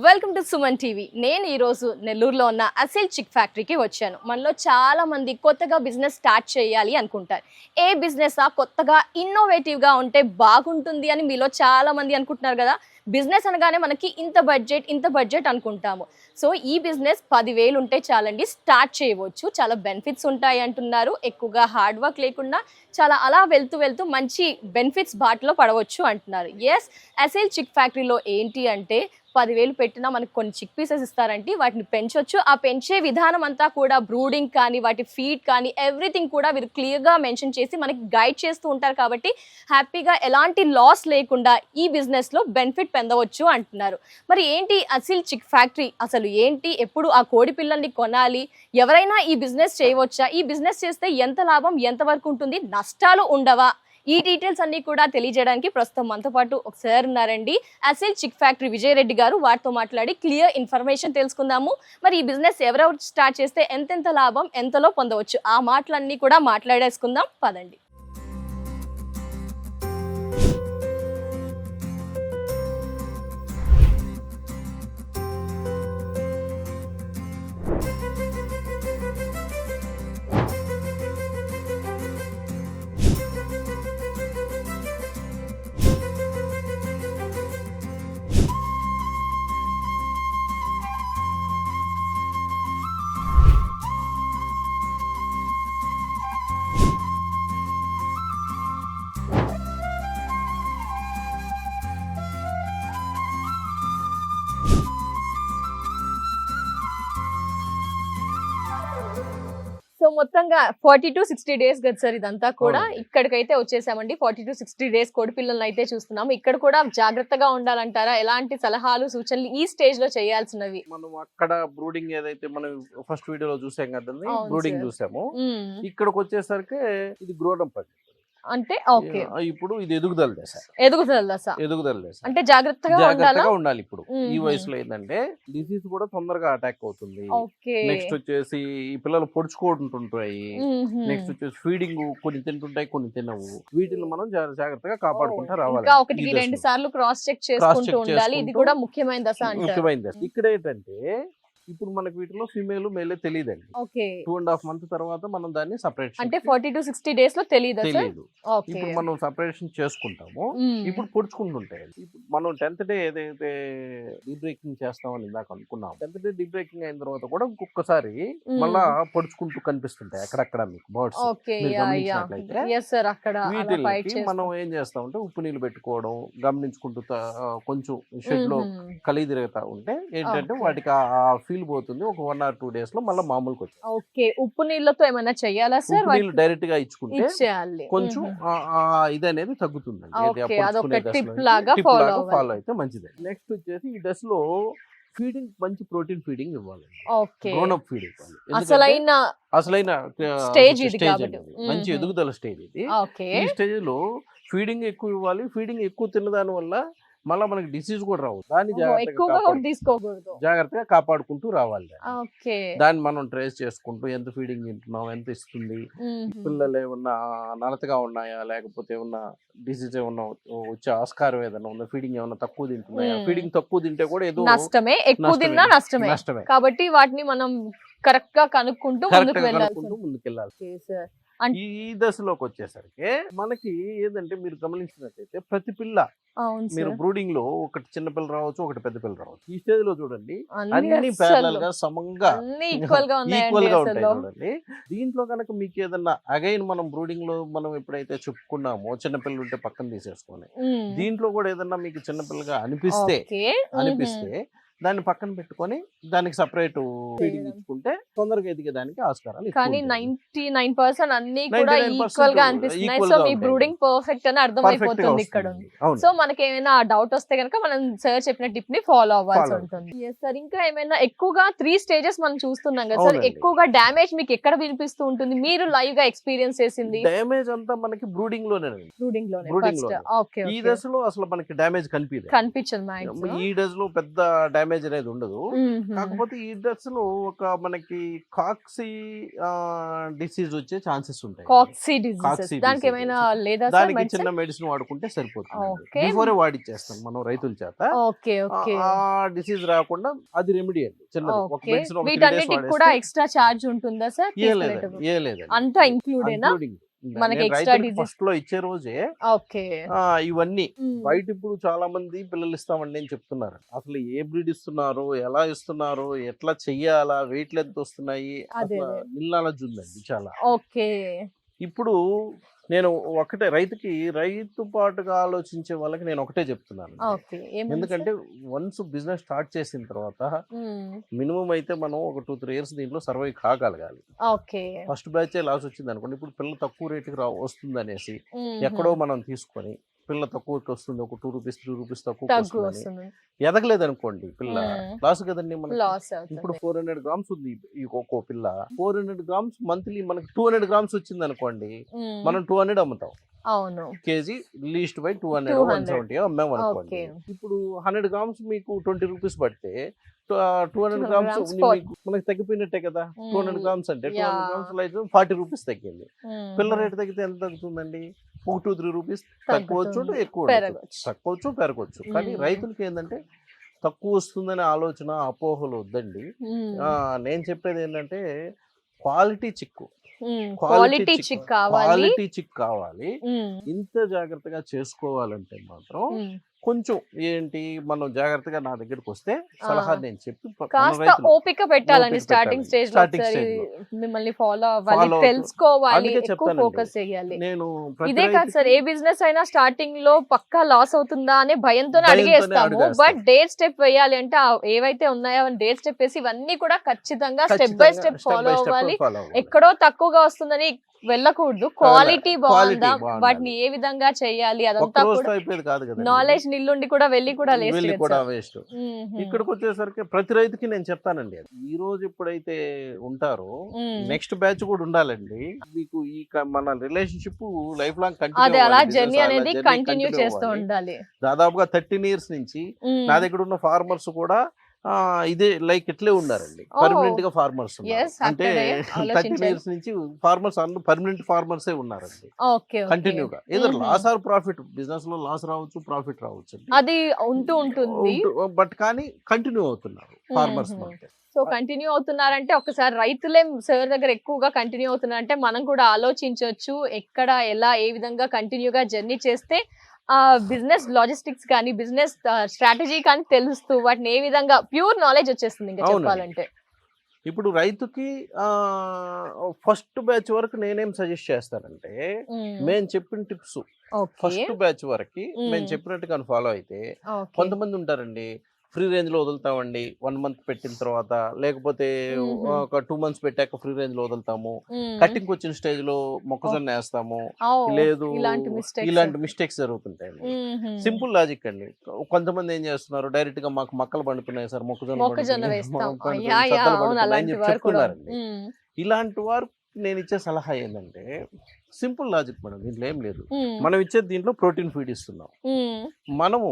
Welcome to Suman TV. నేను ఈరోజు నెల్లూరులో ఉన్న అసెల్ చిక్ ఫ్యాక్టరీకి వచ్చాను. మనలో చాలా మంది కొత్తగా బిజినెస్ స్టార్ట్ చేయాలి అనుకుంటారు. ఏ బిజినెస్ కొత్తగా ఇన్నోవేటివ్గా ఉంటే బాగుంటుంది అని మీలో చాలా మంది అనుకుంటున్నారు కదా. బిజినెస్ అనగానే మనకి ఇంత బడ్జెట్ అనుకుంటాము. సో ఈ బిజినెస్ 10,000 ఉంటే చాలండి, స్టార్ట్ చేయవచ్చు. చాలా బెనిఫిట్స్ ఉంటాయి అంటున్నారు. ఎక్కువగా హార్డ్ వర్క్ లేకుండా చాలా అలా వెళ్తూ మంచి బెనిఫిట్స్ బాటలో పడవచ్చు అంటున్నారు. ఎస్, అసెల్ చిక్ ఫ్యాక్టరీలో ఏంటి అంటే 10,000 పెట్టినా మనకు కొన్ని చిక్ పీసెస్ ఇస్తారంటే వాటిని పెంచవచ్చు. ఆ పెంచే విధానం అంతా కూడా బ్రూడింగ్ కానీ వాటి ఫీడ్ కానీ ఎవ్రీథింగ్ కూడా వీరు క్లియర్గా మెన్షన్ చేసి మనకి గైడ్ చేస్తూ ఉంటారు. కాబట్టి హ్యాపీగా ఎలాంటి లాస్ లేకుండా ఈ బిజినెస్లో బెనిఫిట్ పొందవచ్చు అంటున్నారు. మరి ఏంటి అసెల్ చిక్ ఫ్యాక్టరీ, అసలు ఏంటి, ఎప్పుడు ఆ కోడి పిల్లల్ని కొనాలి, ఎవరైనా ఈ బిజినెస్ చేయవచ్చా, ఈ బిజినెస్ చేస్తే ఎంత లాభం, ఎంతవరకు ఉంటుంది, నష్టాలు ఉండవా, ఈ డీటెయిల్స్ అన్ని కూడా తెలియజేయడానికి ప్రస్తుతం మనతో పాటు ఒక సార్ ఉన్నారండి, అసెల్ చిక్ ఫ్యాక్టరీ విజయ్ రెడ్డి గారు. వారితో మాట్లాడి క్లియర్ ఇన్ఫర్మేషన్ తెలుసుకుందాము. మరి ఈ బిజినెస్ ఎవరెవరు స్టార్ట్ చేస్తే ఎంతెంత లాభం, ఎంతలో పొందవచ్చు, ఆ మాటలన్నీ కూడా మాట్లాడేసుకుందాం పదండి. సో మొత్తంగా 40 to 60 days కదా సార్ ఇదంతా కూడా. ఇక్కడికైతే వచ్చేసామండి. 40 to 60 days కోడి పిల్లల్ని అయితే చూస్తున్నాము. ఇక్కడ కూడా జాగ్రత్తగా ఉండాలంటారా? ఎలాంటి సలహాలు సూచనలు ఈ స్టేజ్ లో చేయాల్సినవి? మనం అక్కడ బ్రూడింగ్ ఏదైతే మనం ఫస్ట్ వీడియోలో చూసాం కదండి, బ్రూడింగ్ చూసాము. ఇక్కడికి వచ్చేసరికి ఇది గ్రోడప్ అంటే ఓకే, ఇప్పుడు ఇది ఎదుగుదల దశ అంటే జాగ్రత్తగా ఉండాలి. ఇప్పుడు ఈ వయసులో ఏంటంటే డిసీజ్ కూడా తొందరగా అటాక్ అవుతుంది. నెక్స్ట్ వచ్చేసి ఈ పిల్లలు పొడుచుకుంటుంటాయి. నెక్స్ట్ వచ్చేసి ఫీడింగ్ కొన్ని తింటుంటాయి, కొన్ని తినవు. వీటిని మనం జాగ్రత్తగా కాపాడుకుంటూ రావాలి. 1-2 సార్లు క్రాస్ చెక్ చేసుకుంటూ ఉండాలి. ఇది కూడా ముఖ్యమైన దశ. ఇక్కడ ఏంటంటే ఇప్పుడు మనకి వీటిలో ఫీమేల్ మేలే తెలియదండి. 2.5 months తర్వాత మనం దాన్ని సపరేట్, అంటే 40 to 60 days లో తెలియదు. ఇప్పుడు మనం సపరేషన్ చేసుకుంటాము. ఇప్పుడు పొడుచుకుంటుంటాయి. ఇప్పుడు మనం 10th day ఏదైతే డీబ్రేకింగ్ చేస్తామని ఇందాక అనుకున్నాం, 10th day డీబ్రేకింగ్ అయిన తర్వాత కూడా ఇంకొకసారి మళ్ళా పొడుచుకుంటూ కనిపిస్తుంటాయి అక్కడక్కడ మీకు బర్డ్స్. వీటికి మనం ఏం చేస్తామంటే ఉప్పు నీళ్ళు పెట్టుకోవడం, గమనించుకుంటూ కొంచెం షెడ్ లో కలిగి తిరుగుతా ఉంటే ఏంటంటే వాటికి ఆ ఫీల్ పోతుంది. ఒక 1 or 2 days లో మళ్ళీ మామూలుకి వచ్చి. ఓకే, ఉప్పు నీళ్ళతో ఏమైనా చెయ్యాలా సార్? నీళ్ళు డైరెక్ట్ గా ఇచ్చుకుంటే కొంచెం ఇది అనేది తగ్గుతుంది. ఫాలో అయితే మంచిది. నెక్స్ట్ వచ్చేసి ఈ దశ లో ఫీడింగ్ మంచి ప్రోటీన్ ఫీడింగ్ ఇవ్వాలి. గ్రోనప్ ఫీడ్ ఇవ్వాలి. అసలైన స్టేజ్ మంచి ఎదుగుదల స్టేజ్ ఇది. ఈ స్టేజ్ లో ఫీడింగ్ ఎక్కువ ఇవ్వాలి. ఫీడింగ్ ఎక్కువ తిన్నదాని వల్ల మళ్ళీ మనకి డిసీజ్ కూడా రావు. దాన్ని జాగ్రత్తగా కాపాడుకుంటూ రావాలి. దాన్ని మనం ట్రేస్ చేసుకుంటూ ఎంత ఫీడింగ్ తింటున్నాం, ఎంత ఇస్తుంది, పిల్లలు ఏమన్నా నలతగా ఉన్నాయా, లేకపోతే ఏమన్నా డిసీజ్ ఏమన్నా వచ్చే ఆస్కారం ఏదైనా ఉందా, ఫీడింగ్ ఏమన్నా తక్కువ తింటున్నాయా. ఫీడింగ్ తక్కువ తింటే కూడా ఏదో నష్టమే, ఎక్కువ తిన్నా నష్టమే. కాబట్టి వాటిని మనం కరెక్ట్ గా కనుక్కుంటూ ముందుకెళ్ళాలి. ఈ దశలోకి వచ్చేసరికి మనకి ఏంటంటే మీరు గమనించినట్టయితే ప్రతి పిల్ల మీరు బ్రూడింగ్ లో ఒకటి చిన్న పిల్ల రావచ్చు, ఒకటి పెద్ద పిల్ల రావచ్చు. ఈ స్టేజ్ లో చూడండి అన్ని ప్యారలల్ గా సమంగా ఈక్వల్ గా ఉంటాయి చూడండి. దీంట్లో కనుక మీకు ఏదన్నా అగైన్ మనం బ్రూడింగ్ లో మనం ఎప్పుడైతే చెప్పుకున్నామో చిన్నపిల్లలు ఉంటే పక్కన తీసేసుకొని, దీంట్లో కూడా ఏదన్నా మీకు చిన్నపిల్లగా అనిపిస్తే దాన్ని పక్కన పెట్టుకొని దానికి సపరేట్ ఫీడింగ్ ఇచ్చుకుంటే తొందరగా ఎదిగేదానికి ఆస్కారాలు. కానీ 99% అన్ని కూడా ఈక్వల్ గా అనిపిస్తున్నాయి. సో మీ బ్రూడింగ్ పర్ఫెక్ట్ అని అర్థమైపోతుంది ఇక్కడ. సో మనకి ఏమైనా డౌట్ వస్తే కనుక మనం సార్ చెప్పిన టిప్ ని ఫాలో అవ్వాల్సి ఉంటుంది. సార్ ఇంకా ఏమైనా ఎక్కువగా 3 stages మనం చూస్తున్నాం కదా సార్, ఎక్కువగా డ్యామేజ్ మీకు ఎక్కడ వినిపిస్తూ ఉంటుంది, మీరు లైవ్ గా ఎక్స్పీరియన్స్ చేసింది? డ్యామేజ్ అంతా మనకి బ్రూడింగ్ లోనే. ఈ దశలో అసలు మనకి డ్యామేజ్ కనిపించదు. ఈ దశలో పెద్ద డ్యామేజ్ అనేది ఉండదు. కాకపోతే ఈ డ్రెస్ లో ఒక మనకి కాక్సీ డిసీజ్ వచ్చే ఛాన్సెస్ ఉంటాయి. కాక్సీ డిసీజ్ కాక్సీ దానికి disease. ఏమైనా లేదా సార్ దానికి మెడిసిన్? చిన్న మెడిసిన్ వాడుకుంటే సరిపోతుంది. Okay. బిఫోరే వాడిచ్చేస్తాం మనం రైతుల చేత. ఓకే ఓకే ఆ డిసీజ్ రాకుండా అది రెమెడీ అండి, చిన్నది. ఒక ఓకే. మెడిసిన్ ఒక 3 days వీటన్నిటికి కూడా వాడేస్తే ఎక్స్ట్రా చార్జ్ ఉంటుందా సార్? ఏ లేదండి, అంతా ఇంక్లూడేనా? Including. మనకి నేను extra రైతులకి disease- ఫస్ట్ లో ఇచ్చే రోజే ఓకే. ఇవన్నీ బయట ఇప్పుడు చాలా మంది పిల్లలు ఇస్తామండి అని చెప్తున్నారు. అసలు ఏ బ్రీడ్ ఇస్తున్నారు, ఎలా ఇస్తున్నారు, ఎట్లా చెయ్యాలా, వెయిట్లు ఎంత వస్తున్నాయి, అదే, అసలు అదే. నిల్లాలజ్జు ఉందండి చాలా. ఓకే. ఇప్పుడు నేను ఒకటే రైతు పాటుగా ఆలోచించే వాళ్ళకి నేను ఒకటే చెప్తున్నాను. ఓకే. ఏమని ఎందుకంటే వన్స్ బిజినెస్ స్టార్ట్ చేసిన తర్వాత సార్? మినిమం అయితే మనం ఒక 2-3 years దీంట్లో సర్వైవ్ కాగలగాలి. ఓకే. ఫస్ట్ బ్యాచ్ లాస్ వచ్చింది అనుకోండి, ఇప్పుడు పిల్ల తక్కువ రేటుకి వస్తుంది అనేసి ఎక్కడో మనం తీసుకొని పిల్ల తక్కువకి వస్తుంది, ఒక 2 రూపీస్ 3 రూపీస్ తక్కువ తక్కువ వస్తుంది, వస్తుంది, ఎదగలేదు అనుకోండి పిల్ల, లాస్ కదండి మనకి. లాస్ ఇప్పుడు అవుతుంది. 400 grams ఉంది ఈ ఒక్కో పిల్ల. 400 grams మంత్లీ మనకి 200 grams వచ్చింది అనుకోండి, మనం 200 అమ్ముతాం. అవును. KG least by 200 200. 170 అమ్మాం అనుకోండి. ఓకే. ఇప్పుడు 100 grams మీకు 20 రూపీస్ పడితే 200 200 grams grams మనకి తగ్గిపోయినట్టే కదా. 200 grams అంటే 200 Yeah. grams లైట్ 40 రూపీస్ తగ్గింది. పిల్ల రేటు తగ్గితే ఎంత తగ్గుతుందండి? 1-2-3 రూపీస్ తక్కువచ్చు, తగ్గుతుంది, ఎక్కువ ఉండొచ్చు. పెరగచ్చు. తక్కువచ్చు పెరగచ్చు. కానీ రైతులకి ఏంటంటే తక్కువ వస్తుందనే ఆలోచన, అపోహలు వద్దండి. నేను చెప్పేది ఏంటంటే క్వాలిటీ చిక్కు, క్వాలిటీ చిక్ కావాలి. క్వాలిటీ చిక్ కావాలి. మ్మ్. ఇంత జాగ్రత్తగా చేసుకోవాలంటే మాత్రం మ్మ్. కొంచెం ఏంటి, మనం జాగ్రత్తగా నా దగ్గరికి వస్తే సలహా నేను చెప్పి మన కాస్త రైతులు ఓపిక పెట్టాలని ఓపిక స్టార్టింగ్ పెట్టాలి. స్టేజ్ లో Starting ఒకసారి stage మిమ్మల్ని ఫాలో అవ్వాలి, Follow అవుతూ- తెలుసుకోవాలి, అందుకే ఎక్కువ చెప్తానండి. ఫోకస్ చేయాలి. నేను ప్రతి ఇదే కాదు సార్, ఏ బిజినెస్ అయినా స్టార్టింగ్ లో పక్కా లాస్ అవుతుందా అనే భయంతోనే అడిగేస్తాము. అడిగేస్తాం. బట్ డే స్టెప్ వేయాలి అంటే ఏవైతే ఉన్నాయో డే స్టెప్ వేసి ఇవన్నీ కూడా ఖచ్చితంగా స్టెప్ బై స్టెప్ ఫాలో అవ్వాలి. ఎక్కడో తక్కువగా వస్తుందని వెళ్ళకూడదు. క్వాలిటీ బాగుందా, బాగుండాలి. వాటిని ఏ విధంగా చేయాలి, ఒక్క అదంతా రోజుతో కూడా అయిపోయేది కాదు కదా. నాలెడ్జ్ నిల్లుండి కూడా వెళ్ళి కూడా వెళ్ళి లేస్ట్ కూడా వేస్ట్. ఇక్కడికి వచ్చేసరికి ప్రతి రైతుకి నేను చెప్తానండి, ఈ రోజు ఎప్పుడైతే ఉంటారో నెక్స్ట్ బ్యాచ్ కూడా ఉండాలండి. మీకు ఈ మన రిలేషన్షిప్ లైఫ్ లాంగ్ అదే అలా కంటిన్యూ జర్నీ అనేది కంటిన్యూ చేస్తూ ఉండాలి. దాదాపుగా 13 years నుంచి నా దగ్గర ఉన్న ఫార్మర్స్ కూడా ఇదే లైక్ ఇట్లే ఉన్నారండి. పర్మనెంట్ గా ఫార్మర్స్ Yes, అంటే అక్కడే 13 ఆలోచించాలి. years నుంచి ఫార్మర్స్ పర్మనెంట్ ఫార్మర్సే ఉన్నారండి. ఓకే, కంటిన్యూగా ఏదో లాస్ ఆర్ ప్రాఫిట్, బిజినెస్ లో లాస్ రావచ్చు, ప్రాఫిట్ రావచ్చు, అది ఉంటూ ఉంటుంది. బట్ కానీ కంటిన్యూ అవుతున్నారు ఫార్మర్స్. సో కంటిన్యూ అవుతున్నారంటే ఒకసారి రైతులే సార్ దగ్గర ఎక్కువగా కంటిన్యూ అవుతున్నారంటే మనం కూడా ఆలోచించవచ్చు ఎక్కడ ఎలా ఏ విధంగా కంటిన్యూగా జర్నీ చేస్తే ఆ బిజినెస్ లాజిస్టిక్స్ కానీ బిజినెస్ స్ట్రాటజీ కానీ తెలుస్తూ వాటిని ఏ విధంగా ప్యూర్ నాలెడ్జ్ వచ్చేస్తుంది ఇంకా అవునండి. చెప్పాలంటే. ఇప్పుడు రైతుకి ఫస్ట్ బ్యాచ్ వరకు నేనేం సజెస్ట్ చేస్తానంటే, మేము చెప్పిన టిప్స్ ఫస్ట్ బ్యాచ్ వరకు మేము చెప్పినట్టుగా ఫాలో అయితే, కొంతమంది ఉంటారండి ఫ్రీ రేంజ్ లో వదులుతామండి 1 month పెట్టిన తర్వాత, లేకపోతే ఒక 2 months పెట్టాక ఫ్రీ రేంజ్ లో వదులుతాము, కటింగ్ వచ్చిన స్టేజ్ లో మొక్కజొన్న వేస్తాము, లేదు ఇలాంటి మిస్టేక్స్ జరుగుతుంటాయండి. సింపుల్ లాజిక్ అండి. కొంతమంది ఏం చేస్తున్నారు, డైరెక్ట్ గా మాకు మక్కలు పండుతున్నాయి సార్, మొక్కజొన్న వేస్తాం చెప్తున్నారండి. ఇలాంటి వారు నేను ఇచ్చే సలహా ఏంటంటే సింపుల్ లాజిక్ మేడం, దీంట్లో ఏం లేదు. మనం ఇచ్చేది దీంట్లో ప్రోటీన్ ఫీడ్ ఇస్తున్నాం. మనము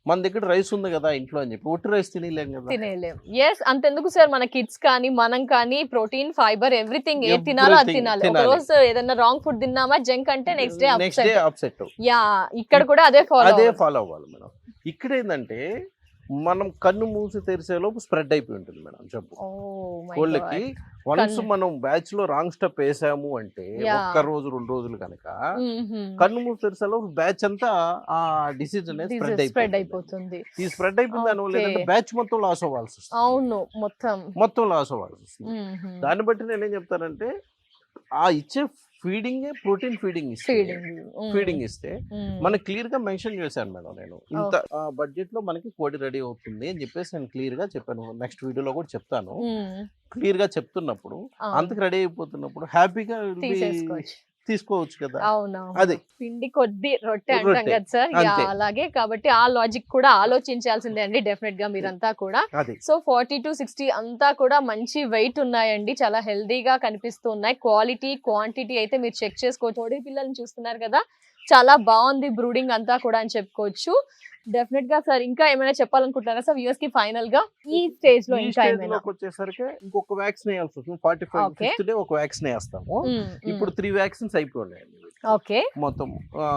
మన దగ్గర రైస్ ఉంది కదా ఇంట్లో అని చెప్పి ఒట్టి రైస్ తినలేం కదా. తినేలేం. ఎస్, అంతెందుకు సార్, మన కిడ్స్ కానీ మనం కానీ ప్రోటీన్ ఫైబర్ ఎవ్రీథింగ్ ఏ తినాలో అది తినాలి. ఒక రోజు ఏదైనా రాంగ్ ఫుడ్ తిన్నామా జంక్ అంటే నెక్స్ట్ డే అప్సెట్. యా, ఇక్కడ కూడా అదే ఫాలో అవ్వాలి మేడం. ఇక్కడ ఏంటంటే మనం కన్ను మూసి తెరిసే లోపు స్ప్రెడ్ అయిపోయి ఉంటుంది మేడం జబ్బు కోళ్ళకి. వన్స్ మనం బ్యాచ్ లో రాంగ్ స్టెప్ వేసాము అంటే ఒక్క రోజు 2 రోజులు కనుక కన్ను మూసి తెరిసే లోపు బ్యాచ్ అంతా ఆ డిసీజ్ అనేది స్ప్రెడ్ అయిపోతుంది. ఈ స్ప్రెడ్ అయిపోయింది దానివల్ల ఏంటంటే బ్యాచ్ మొత్తం లాస్ అవ్వాల్సి వస్తుంది. అవును, మొత్తం లాస్ అవ్వాల్సి వస్తుంది. దాన్ని బట్టి నేనేం చెప్తానంటే, ఆ ఇచ్చే ఫీడింగ్ ప్రోటీన్ ఫీడింగ్ ఇస్తే మనకి క్లియర్ గా మెన్షన్ చేశాను మేడం. నేను ఇంత బడ్జెట్ లో మనకి కోడి రెడీ అవుతుంది అని చెప్పేసి నేను క్లియర్ గా చెప్పాను. నెక్స్ట్ వీడియోలో కూడా చెప్తాను. క్లియర్ గా చెప్తున్నప్పుడు అంతకు రెడీ అయిపోతున్నప్పుడు హ్యాపీగా తీసుకోవచ్చు కదా. అది పిండి కొద్ది రొట్టె అంటాం కదా సార్, అలాగే. కాబట్టి ఆ లాజిక్ కూడా ఆలోచించాల్సిందే అండి డెఫినెట్ గా మీరంతా కూడా. సో 40 to 60 అంతా కూడా మంచి వెయిట్ ఉన్నాయండి, చాలా హెల్దీగా కనిపిస్తూ ఉన్నాయి. క్వాలిటీ క్వాంటిటీ అయితే మీరు చెక్ చేసుకోవచ్చు. కోడి పిల్లల్ని చూస్తున్నారు కదా, చాలా బాగుంది బ్రూడింగ్ అంతా కూడా అని చెప్పుకోవచ్చు. డెఫినెట్ గా సార్ ఇంకా ఏమైనా చెప్పాలనుకుంటున్నారా సార్ వ్యూస్ కి ఫైనల్ గా ఈ స్టేజ్ లో ఈ ఇంకా స్టేజ్ ఏమైనా? లోకి వచ్చేసరికి ఇంకొక వ్యాక్సిన్ వేయాల్సి వస్తుంది. 45 Okay. ఫిఫ్త్ డే ఒక వ్యాక్సిన్ వేస్తాము. ఇప్పుడు 3 వ్యాక్సిన్స్ అయిపోయాయండి ఓకే మొత్తం.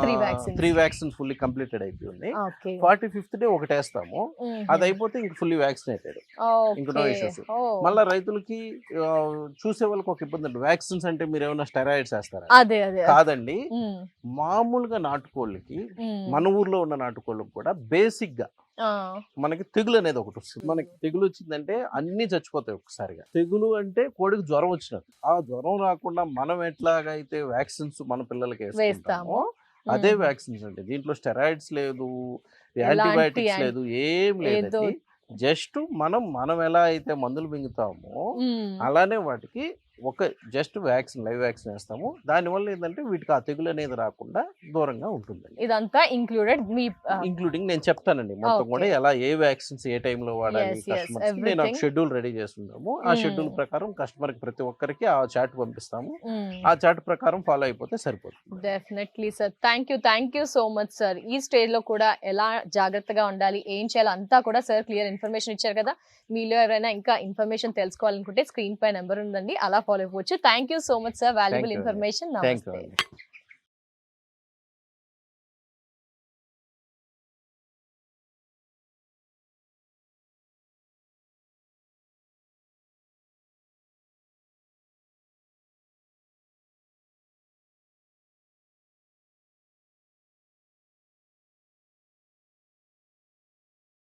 3 vaccines. 3 వ్యాక్సిన్స్ ఫుల్లీ కంప్లీటెడ్ అయిపోయింది. ఓకే 45th డే ఒకటి వేస్తాము. అది అయిపోతే ఇంక ఫుల్లీ వ్యాక్సినేటెడ్. ఇంక నో ఇష్యూస్. మళ్ళీ రైతులకి చూసే వాళ్ళకి ఒక ఇబ్బంది అండి, వ్యాక్సిన్స్ అంటే మీరు ఏమైనా స్టెరాయిడ్స్ వేస్తారా? అదే అదే కాదండి, మామూలుగా నాటుకోళ్ళకి మన ఊర్లో ఉన్న నాటుకోళ్ళకి కూడా బేసిక్ గా మనకి తెగులు అనేది ఒకటి వస్తుంది. మనకి తెగులు వచ్చిందంటే అన్ని చచ్చిపోతాయి ఒక్కసారిగా. తెగులు అంటే కోడికి జ్వరం వచ్చినట్టు. ఆ జ్వరం రాకుండా మనం ఎట్లాగైతే వ్యాక్సిన్స్ మన పిల్లలకి వేస్తామో అదే వ్యాక్సిన్స్ అంటే దీంట్లో స్టెరాయిడ్స్ లేదు, యాంటీబయాటిక్స్ లేదు, ఏం లేదు. జస్ట్ మనం ఎలా అయితే మందులు మింగుతామో అలానే వాటికి ఒక జస్ట్ వ్యాక్సిన్, లైవ్ వ్యాక్సిన్ వేస్తాము. దానివల్ల ఏంటంటే వీటికి ఆ తెగులు అనేది రాకుండా దూరంగా ఉంటుందండి. ఇదంతా ఇంక్లూడెడ్ మీ ఇంక్లూడింగ్ నేను చెప్తానండి మొత్తం కూడా ఎలా ఏ వ్యాక్సిన్స్ ఏ టైంలో వాడాలి కస్టమర్స్. నేను ఒక షెడ్యూల్ రెడీ చేస్తున్నాము. ఆ షెడ్యూల్ ప్రకారం కస్టమర్ కి ప్రతి ఒక్కరికి ఆ చార్ట్ పంపిస్తాము. ఆ చార్ట్ ప్రకారం ఫాలో అయిపోతే సరిపోతుంది. Definitely sir, thank you so much sir. ఈ స్టేజ్ లో కూడా ఎలా జాగ్రత్తగా ఉండాలి, ఏం చేయాలి అంతా కూడా సార్ క్లియర్ ఇన్ఫర్మేషన్ ఇచ్చారు కదా. మీలో ఎవరైనా ఇంకా ఇన్ఫర్మేషన్ తెలుసుకోవాలనుకుంటే స్క్రీన్ పై నెంబర్ ఉందండి, అలా ఫాలో అయిపోవచ్చు. Thank you so much sir, valuable information. Thank you.